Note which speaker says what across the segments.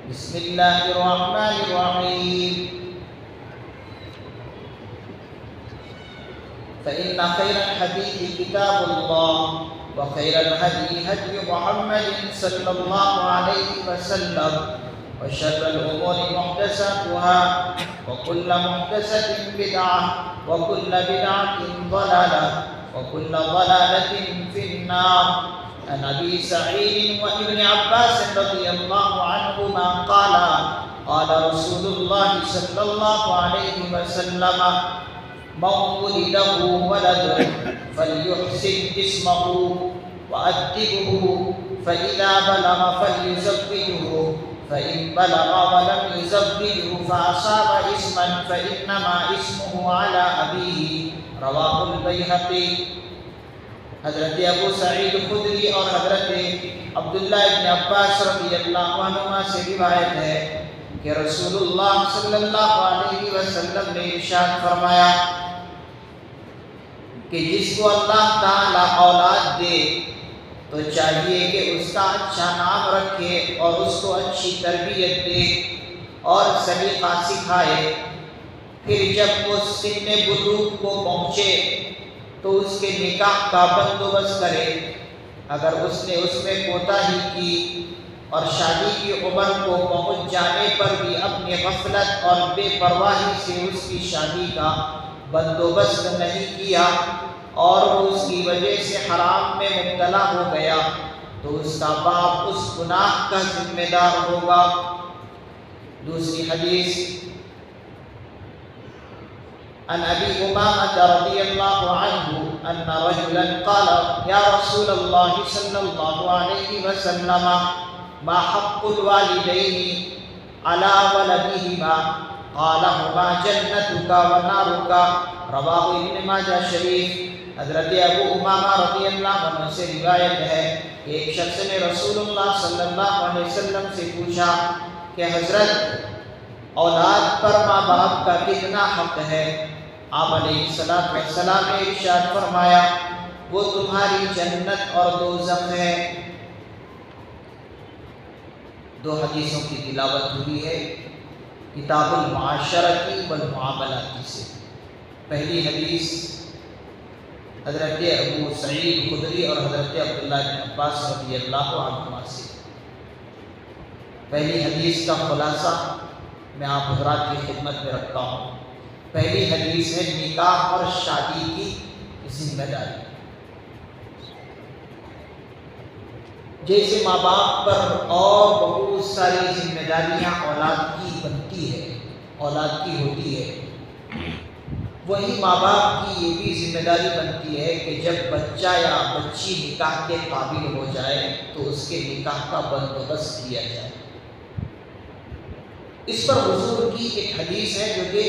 Speaker 1: بسم الله الرحمن الرحيم. فإن خير الحديث كتاب الله، وخير الهدي هدي محمد صلى الله عليه وسلم، وشر الأمور محدثاتها، وكل محدثة بدعة، وكل بدعة ضلالة، وكل ضلالة في النار. عن أبي سعيد وابن عباس رضي الله عنهما قال قال رسول الله صلى الله عليه وسلم: من ولد له ولد فليحسن اسمه وأدبه، فإذا بلغ فليزوجه، فإن بلغ ولم يزوجه فأصاب اسما فإنما اسمه على أبيه. رواه البيهقي. حضرت ابو سعید خدری اور حضرت عبداللہ ابن عباس رضی اللہ عنہما سے روایت ہے کہ رسول اللہ صلی اللہ علیہ وسلم نے ارشاد فرمایا کہ جس کو اللہ تعالی اولاد دے تو چاہیے کہ اس کا اچھا نام رکھے اور اس کو اچھی تربیت دے اور سلیقہ سکھائے. پھر جب وہ سن بلوغ کو پہنچے تو اس کے نکاح کا بندوبست کرے. اگر اس نے اس میں کوتاہی کی اور شادی کی عمر کو پہنچ جانے پر بھی اپنی غفلت اور بے پرواہی سے اس کی شادی کا بندوبست نہیں کیا اور وہ اس کی وجہ سے حرام میں مبتلا ہو گیا تو اس کا باپ اس گناہ کا ذمہ دار ہوگا. دوسری حدیث عن ابي امامه رضي الله عنه ان رجلا قال: يا رسول الله صلى الله عليه وسلم، ما حق الوالدين على ولدهما؟ قال: هما جنتك ونارك. رواه ابن ماجہ شریف. حضرت ابو امامہ رضی اللہ عنہ سے روایت ہے کہ ایک شخص نے رسول اللہ صلی اللہ علیہ وسلم سے پوچھا کہ حضرت اولاد پر ماں باپ کا کتنا حق ہے؟ آپ علیہ السلام نے ارشاد فرمایا: وہ تمہاری جنت اور دوزخ ہے. دو حدیثوں کی تلاوت ہوئی ہے کتاب المعاشرتی والمعاملاتی سے. پہلی حدیث حضرت ابو سعید خدری اور حضرت عبداللہ بن عباس رضی اللہ عنہما سے. پہلی حدیث کا خلاصہ میں آپ حضرات کی خدمت میں رکھتا ہوں. پہلی حدیث ہے نکاح اور شادی کی ذمہ داری. جیسے ماں باپ پر اور بہت ساری ذمہ داریاں اولاد کی بنتی ہے، اولاد کی ہوتی ہے، وہی ماں باپ کی یہ بھی ذمہ داری بنتی ہے کہ جب بچہ یا بچی نکاح کے قابل ہو جائے تو اس کے نکاح کا بندوبست کیا جائے. اس پر حضور کی ایک حدیث ہے جو کہ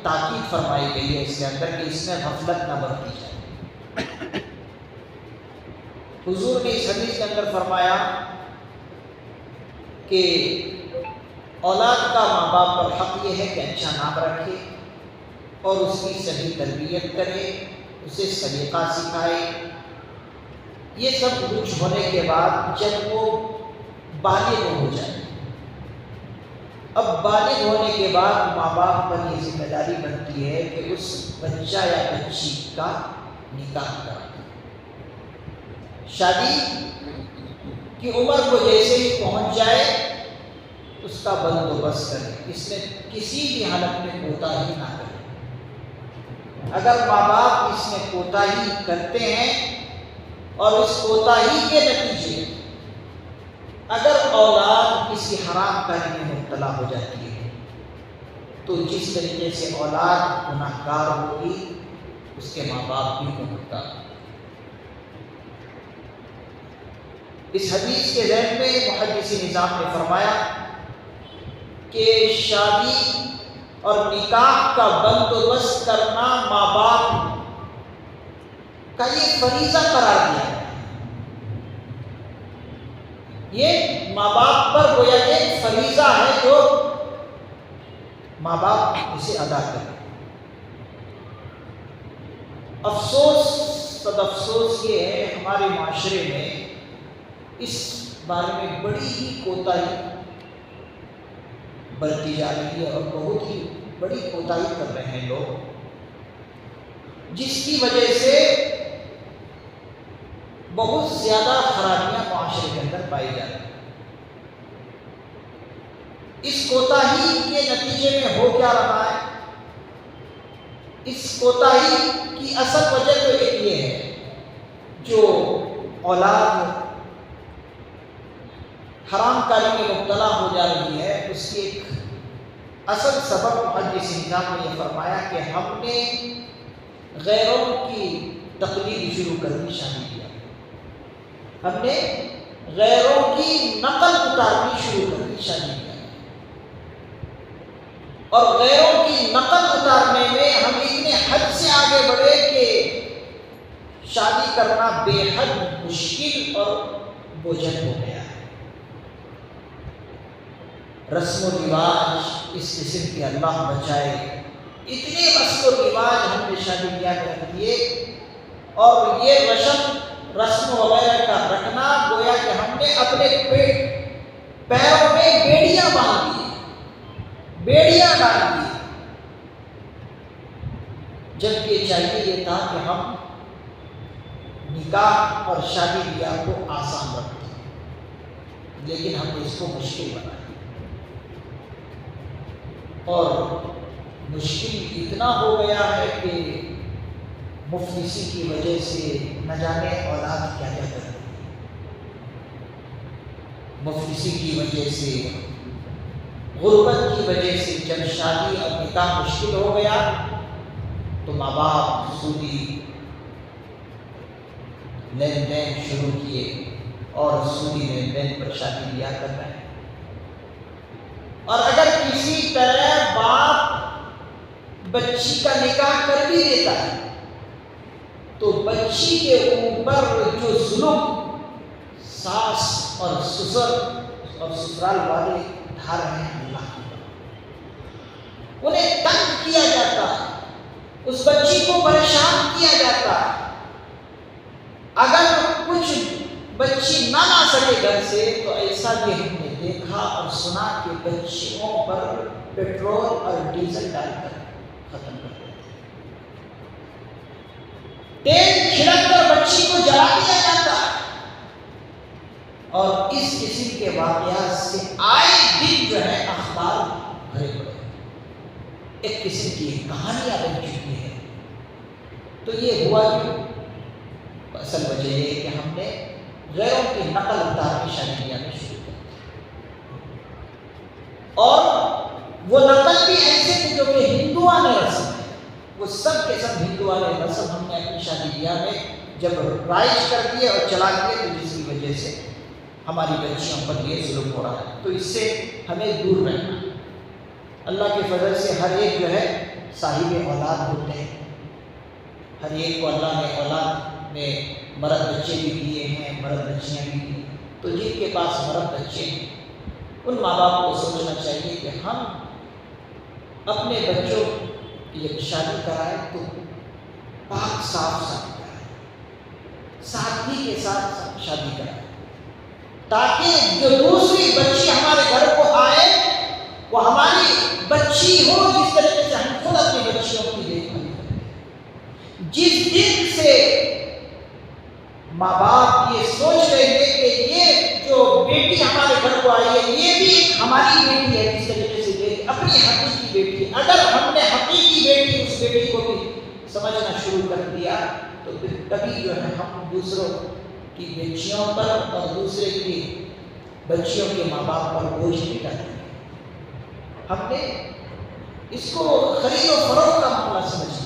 Speaker 1: تاکید فرمائی گئی ہے اس کے اندر کہ اس میں غفلت نہ برتی جائے. حضور نے اس حدیث کے اندر فرمایا کہ اولاد کا ماں باپ پر حق یہ ہے کہ اچھا نام رکھے اور اس کی صحیح تربیت کرے، اسے سلیقہ سکھائے. یہ سب کچھ ہونے کے بعد جب وہ بالغ ہو جائے، اب بالغ ہونے کے بعد ماں باپ پر یہ ذمہ داری بنتی ہے کہ اس بچہ یا بچی کا نکاح کرائے. شادی کی عمر کو جیسے ہی پہنچ جائے اس کا بندوبست کرے، اس میں کسی بھی حالت میں کوتاہی نہ کرے. اگر ماں باپ اس میں کوتاہی کرتے ہیں اور اس کوتاہی کے نتیجے اگر اولاد کسی حرام کاری میں مبتلا ہو جاتی ہے تو جس طریقے سے اولاد گناہ گار ہوگی اس کے ماں باپ بھی گنہگار. اس حدیث کے ذہن میں محدث نظام نے فرمایا کہ شادی اور نکاح کا بندوبست کرنا ماں باپ کا یہ فریضہ قرار دیا ہے. یہ ماں باپ پر گویا ایک فریضہ ہے جو ماں باپ اسے ادا کریں. افسوس سب افسوس یہ ہے ہمارے معاشرے میں اس بارے میں بڑی ہی کوتاہی برتی جا رہی ہے اور بہت ہی بڑی کوتاہی کر رہے ہیں لوگ، جس کی وجہ سے بہت زیادہ خرابیاں معاشرے کے اندر پائی جا رہی ہیں۔ اس کوتاہی کے نتیجے میں ہو کیا رہا ہے؟ اس کوتاہی کی اصل وجہ تو ایک یہ ہے، جو اولاد حرام کاری میں مبتلا ہو جا رہی ہے، اس کی ایک اصل سبب محدث نظام نے یہ فرمایا کہ ہم نے غیروں کی تقلید شروع کر دی، شادی کیا، ہم نے غیروں کی نقل اتارنی شروع کر دی، شادی کیا، اور غیروں کی نقل اتارنے میں ہم اتنے حد سے آگے بڑھے کہ شادی کرنا بے حد مشکل اور بوجھل ہو گیا ہے۔ رسم و رواج اس قسم کے اللہ بچائے، اتنے رسم و رواج ہم نے شادی بیاہ میں رکھ دیے، اور یہ رسم وغیرہ کا رکھنا گویا کہ ہم نے اپنے پیروں میں بیڑیاں باندھ دی، بیڑیاں ڈال دی، جبکہ چاہیے یہ تھا کہ ہم نکاح اور شادی بیاہ کو آسان رکھتے، لیکن ہم نے اس کو مشکل بنایا، اور مشکل اتنا ہو گیا ہے کہ مفلسی کی وجہ سے نہ جانے اولاد کیا کیا کرتی ہے، مفلسی کی وجہ سے، غربت کی وجہ سے جب شادی اور نکاح مشکل ہو گیا تو ماں باپ سودی لین دین شروع کیے اور سودی لین دین پر شادی بیاہ کر رہے ہیں، اور اگر کسی طرح باپ بچی کا نکاح کر بھی دیتا ہے تو بچی کے اوپر جو ظلم ساس اور سسر اور سسرال والے ڈھا رہے ہیں، اللہ کی بات، انہیں تنگ کیا جاتا ہے، اس بچی کو پریشان کیا جاتا ہے، اگر کچھ بچی نہ لا سکے گھر سے تو ایسا بھی ہم نے دیکھا اور سنا کہ بچیوں پر پیٹرول اور ڈیزل ڈال کر ختم کر دیتے ہیں، تیل چھڑک کر بچی کو جلا دیا جاتا ہے، اور اس قسم کے واقعات سے آئے دن جو ہے اخبار بھرے پڑے، ایک قسم کی کہانیاں بن چکی ہے۔ تو یہ ہوا کیوں؟ اصل وجہ یہ ہے کہ ہم نے غیروں کی نقل اتار کی شادی بیاہ میں شروع کر دی، اور وہ نقل بھی ایسے تھے جو کہ ہندوانہ رسم ہے، وہ سب کے سب ہندوانہ رسم ہم نے اپنی شادی بیاہ میں جب رائج کر دیے اور چلا دیے، تو جس کی وجہ سے ہماری بچیوں پر یہ ظلم ہو رہا ہے، تو اس سے ہمیں دور رہنا۔ اللہ کے فضل سے ہر ایک جو ہے صاحب اولاد ہوتے ہیں، ہر ایک کو اللہ نے اولاد میں مرد بچے بھی دیے ہیں، مرد بچیاں بھی دی، تو جن کے پاس مرد بچے ہیں ان ماں باپ کو سوچنا چاہیے کہ ہم اپنے بچوں کی جب شادی کرائیں تو پاک صاف شادی کرائیں، سادگی کے ساتھ شادی کرائیں، تاکہ جو دوسری بچی ہمارے گھر کو آئے وہ ہماری بچی ہو جس طریقے سے ہم خود اپنی بچیوں کی دیکھ بھال کریں۔ جس دن سے ماں باپ یہ سوچ رہے ہیں کہ یہ جو بیٹی ہمارے گھر کو آئی ہے یہ بھی ایک ہماری بیٹی ہے، جس طریقے سے یہ اپنی حقیقی بیٹی ہے، اگر ہم نے حقیقی بیٹی اس بیٹی کو بھی سمجھنا شروع کر دیا تو پھر کبھی جو ہے ہم دوسروں کی بچیوں پر اور دوسرے کی بچیوں کے ماں باپ پر بوجھ نہیں ڈالیں گے۔ ہم نے اس کو خرید و فروخت کا معاملہ سمجھ لیا،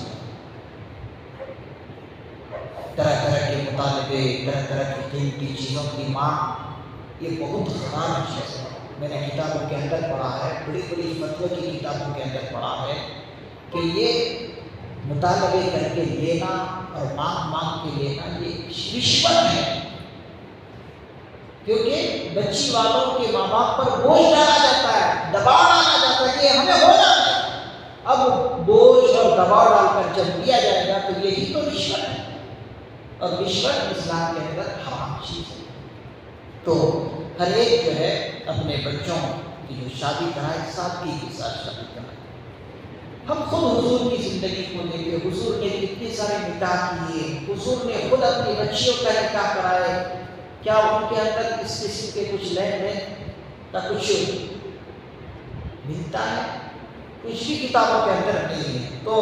Speaker 1: طرح طرح کے مطالبے، طرح طرح کی قیمتی چیزوں کی مانگ، یہ بہت خراب چیز ہے۔ میں نے کتابوں کے اندر پڑھا ہے، بڑی بڑی فتویٰ کی کتابوں کے اندر پڑھا ہے کہ یہ مطالبے کر کے لینا اور مانگ کے لینا یہ رشوت ہے، کیونکہ بچی والوں کے ماں باپ پر بوجھ ڈالا جاتا ہے، دباؤ ڈالا جاتا ہے کہ ہمیں ہونا ہے۔ اب بوجھ اور دباؤ ڈال کر جب دیا جائے گا تو یہی تو رشوت ہے، اور رشوت اسلام کے اندر حرام چیز ہے۔ تو ہر ایک جو ہے اپنے بچوں کہ جو شادی کرائے سادگی کے ساتھ شادی کرائے۔ ہم خود حضور کی زندگی کو لیں گے، حضور نے کتنے سارے نکاح کیے، حضور نے خود اپنی بچیوں کا نکاح کرائے، کیا ان کے اندر اس قسم کے کچھ لین دین کا کچھ ملتا ہے؟ کچھ بھی کتابوں کے اندر نہیں ہے۔ تو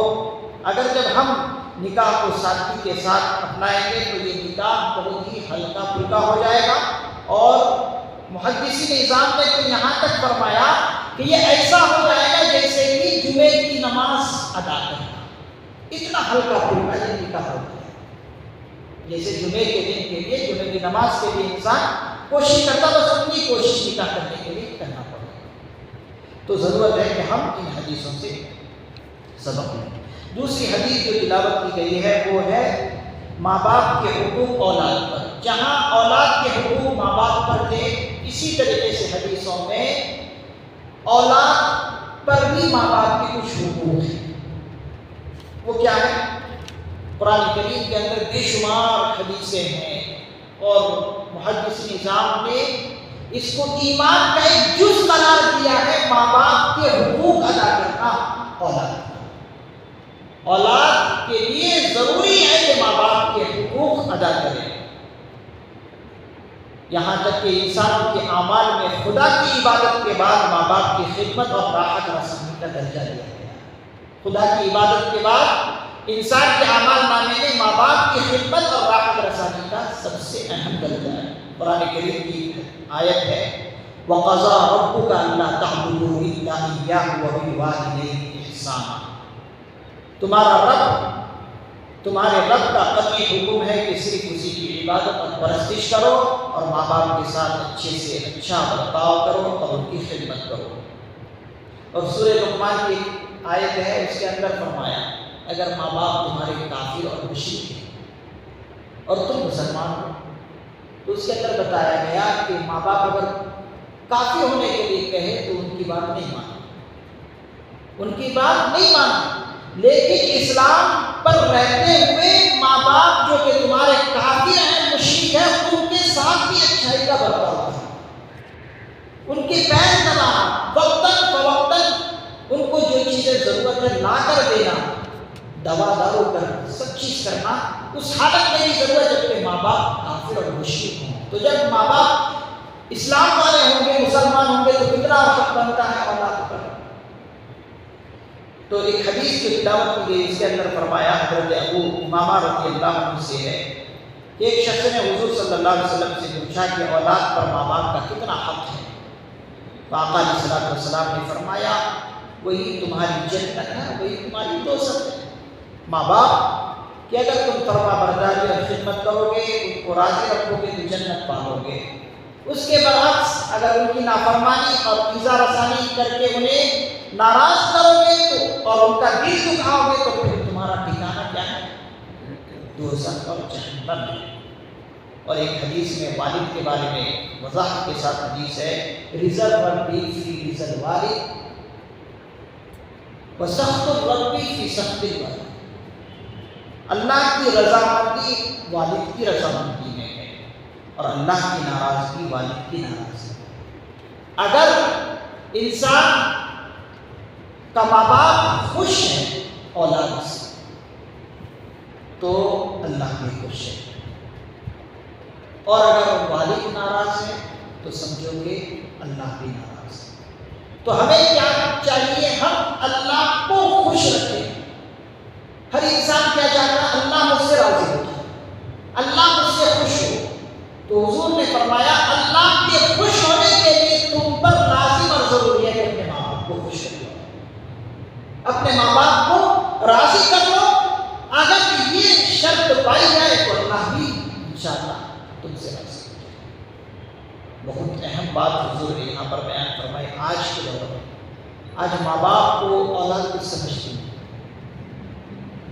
Speaker 1: اگر جب ہم نکاح کو سادگی کے ساتھ اپنائیں گے تو یہ نکاح بہت ہی ہلکا پھلکا ہو جائے گا، اور محدثین نظام نے تو یہاں تک فرمایا کہ یہ ایسا ہو جائے گا جیسے کہ جمعے کی نماز ادا کرنا، اتنا ہلکا پھلکا یہ نکاح ہوتا ہے۔ جیسے جمعے کے دن کے لیے، جمعے کی نماز کے لیے انسان کوشش کرتا، بس اپنی کوشش نکاح کرنے کے لیے کرنا پڑے گا۔ تو ضرورت ہے کہ ہم ان حدیثوں سے سبق لیں۔ دوسری حدیث جو تلاوت کی گئی ہے وہ ہے ماں باپ کے حقوق اولاد پر۔ جہاں اولاد کے حقوق ماں باپ پر تھے، اسی طریقے سے حدیثوں میں اولاد پر بھی ماں باپ کے کچھ حقوق ہیں۔ وہ کیا ہے؟ قرآن کریم کے اندر بے شمار حدیثیں ہیں، اور محدث نظام نے اس کو ایمان کا ایک جز قرار دیا ہے، ماں باپ کے حقوق ادا کرنا اولاد کا۔ اولاد کے لیے ضروری ہے کہ ماں باپ کے حقوق ادا کریں، یہاں تک کہ انسانوں کے اعمال میں خدا کی عبادت کے بعد ماں باپ کی خدمت اور راحت رسانی کا درجہ دیا گیا۔ خدا کی عبادت کے بعد انسان کے اعمال نامے میں ماں باپ کی خدمت اور راحت رسانی کا سب سے اہم درجہ ہے۔ قرآن کریم کی آیت ہے وَقَضَىٰ رَبُّكَ أَلَّا تَعْبُدُوا إِلَّا إِيَّاهُ وَبِالْوَالِدَيْنِ إِحْسَانًا۔ تمہارے رب کا قطعی حکم ہے کہ صرف اسی کی عبادت اور پرستش کرو، اور ماں باپ کے ساتھ اچھے سے اچھا برتاؤ کرو اور ان کی خدمت کرو۔ اور سورہ لقمان کی آیت ہے، اس کے اندر فرمایا اگر ماں باپ تمہارے کافر اور مشرک ہیں اور تم مسلمان ہو، تو اس کے اندر بتایا گیا کہ ماں باپ اگر کافر ہونے کے لیے کہے تو ان کی بات نہیں مانو، ان کی بات نہیں مانو، لیکن اسلام پر رہتے ہوئے ماں باپ جو کہ تمہارے کافر ہیں، مشرک ہیں، ان کے ساتھ بھی اچھائی کا برتاؤ کرنا، ان کے پیر دبانا، وقتاً فوقتاً ان کو جو چیزیں ضرورت ہے لا کر دینا، دوا دارو کرنا، سب چیز کرنا، اس حالت میں بھی ضرورت ہے کہ ماں باپ کافر اور مشرک ہوں۔ تو جب ماں باپ اسلام والے ہوں گے، مسلمان ہوں گے، تو کتنا وقت بنتا ہے اولاد پر۔ تو ایک حدیث کی تلاوت کی گئی، اس کے اندر فرمایا حضرت ابو امامہ رضی اللہ عنہ سے ہے کہ ایک شخص نے حضور صلی اللہ علیہ وسلم سے پوچھا کہ اولاد پر ماں باپ کا کتنا حق ہے؟ تو آقا علیہ الصلوۃ والسلام نے فرمایا وہی تمہاری جنت ہے، وہی تمہاری دوزخ ہے۔ ماں باپ کہ اگر تم فرما برداری اور خدمت کرو گے، ان کو راضی رکھو گے تو جنت پالو گے، اس کے برعکس اگر ان کی نافرمانی اور ایذا رسانی کر کے انہیں ناراض کرو گے تو اور ان کا دل دکھاؤ گے تو پھر تمہارا ٹھکانہ کیا ہے؟ دوزخ اور جہنم ہے۔ اور ایک حدیث میں والد کے بارے میں وضاحت کے ساتھ حدیث ہے رضا ربی فی رضا الوالد وسخط الربی فی سخط الوالد۔ اللہ کی رضامندی والد کی رضامندی میں ہے، اور اللہ کی ناراضگی والد کی ناراضگی۔ اگر انسان کا ماں باپ خوش ہے اولاد سے تو اللہ بھی خوش ہے، اور اگر والد ناراض ہے تو سمجھو گے اللہ بھی ناراض ہے۔ تو ہمیں کیا چاہیے؟ ہم اللہ کو خوش رکھیں۔ ہر انسان کیا چاہتا ہے؟ اللہ مجھ سے راضی ہو جائے، اللہ مجھ سے خوش ہو۔ تو حضور نے فرمایا اللہ کے خوش ہونے کے لیے تم پر لازم اور ضروری ہے کہ اپنے ماں باپ کو خوش کر لو، اپنے ماں باپ کو راضی کر لو۔ اگر یہ شرط پائی جائے تو اللہ بھی انشاءاللہ تم سے راضی ہو جائے۔ بہت اہم بات حضور نے یہاں پر بیان فرمائی۔ آج کے دور میں آج ماں باپ کو اولاد کو سمجھتی نہیں،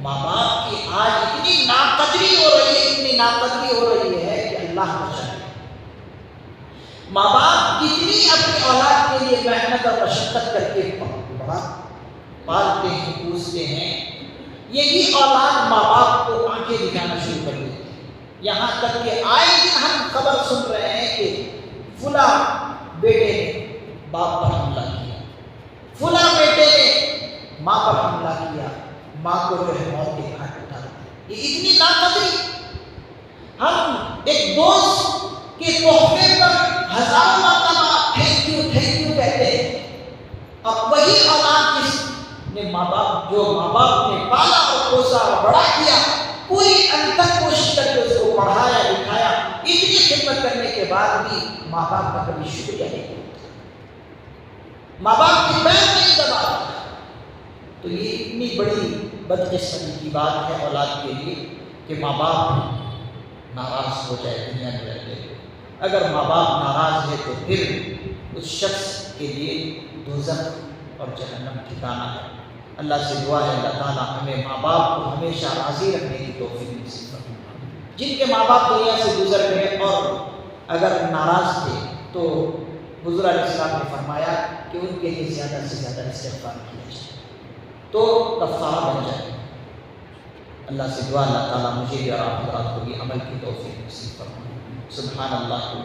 Speaker 1: ماں باپ کی آج اتنی ناقدری ہو رہی ہے، اتنی ناقدری ہو رہی ہے کہ اللہ بچائے۔ ماں باپ کتنی اپنی اولاد کے لیے محنت اور مشقت کر کے بڑا پالتے ہیں، پوستے ہیں، یہی اولاد ماں باپ کو آنکھیں دکھانا شروع کر دیتی ہے۔ یہاں تک کہ آئے دن ہم خبر سن رہے ہیں کہ فلاں بیٹے نے باپ پر ماں پر حملہ کیا، ماں کو جو ہے موت کے گھاٹ اتار دیا۔ یہ اتنی ناقدری، ہم ایک دوست کے تحفے پر ہزاروں مرتبہ تھینک یو کہتے ہیں، اب وہی اولاد جس نے جو ماں باپ نے پالا اور پوسا اور بڑا کیا، پوری انتر کوشش کر کے اس کو پڑھایا لکھایا، اتنی خدمت کرنے کے بعد بھی ماں باپ کا کبھی شکریہ نہیں کرتا، ماں باپ کی پیر نہیں دباتا، تو یہ اتنی بڑی بدقسمتی کی بات ہے اولاد کے لیے کہ ماں باپ ناراض ہو جائے دنیا میں رہتے ہوئے۔ اگر ماں باپ ناراض ہے تو پھر اس شخص کے لیے دوزخ اور جہنم ٹھکانہ ہے۔ اللہ سے دعا ہے اللہ تعالیٰ ہمیں ماں باپ کو ہمیشہ راضی رکھنے کی توفیق نصیب فرمائے۔ جن کے ماں باپ دنیا سے گزر گئے اور اگر ناراض تھے تو حضور علیہ السلام نے فرمایا کہ ان کے لیے زیادہ سے زیادہ استغفار کیا جائے تو کفارہ بن جائے۔ اللہ سے دعا اللہ تعالیٰ مجھے اور آپ حضرات کو بھی عمل کی توفیق نصیب فرمائے۔ سبحان اللہ۔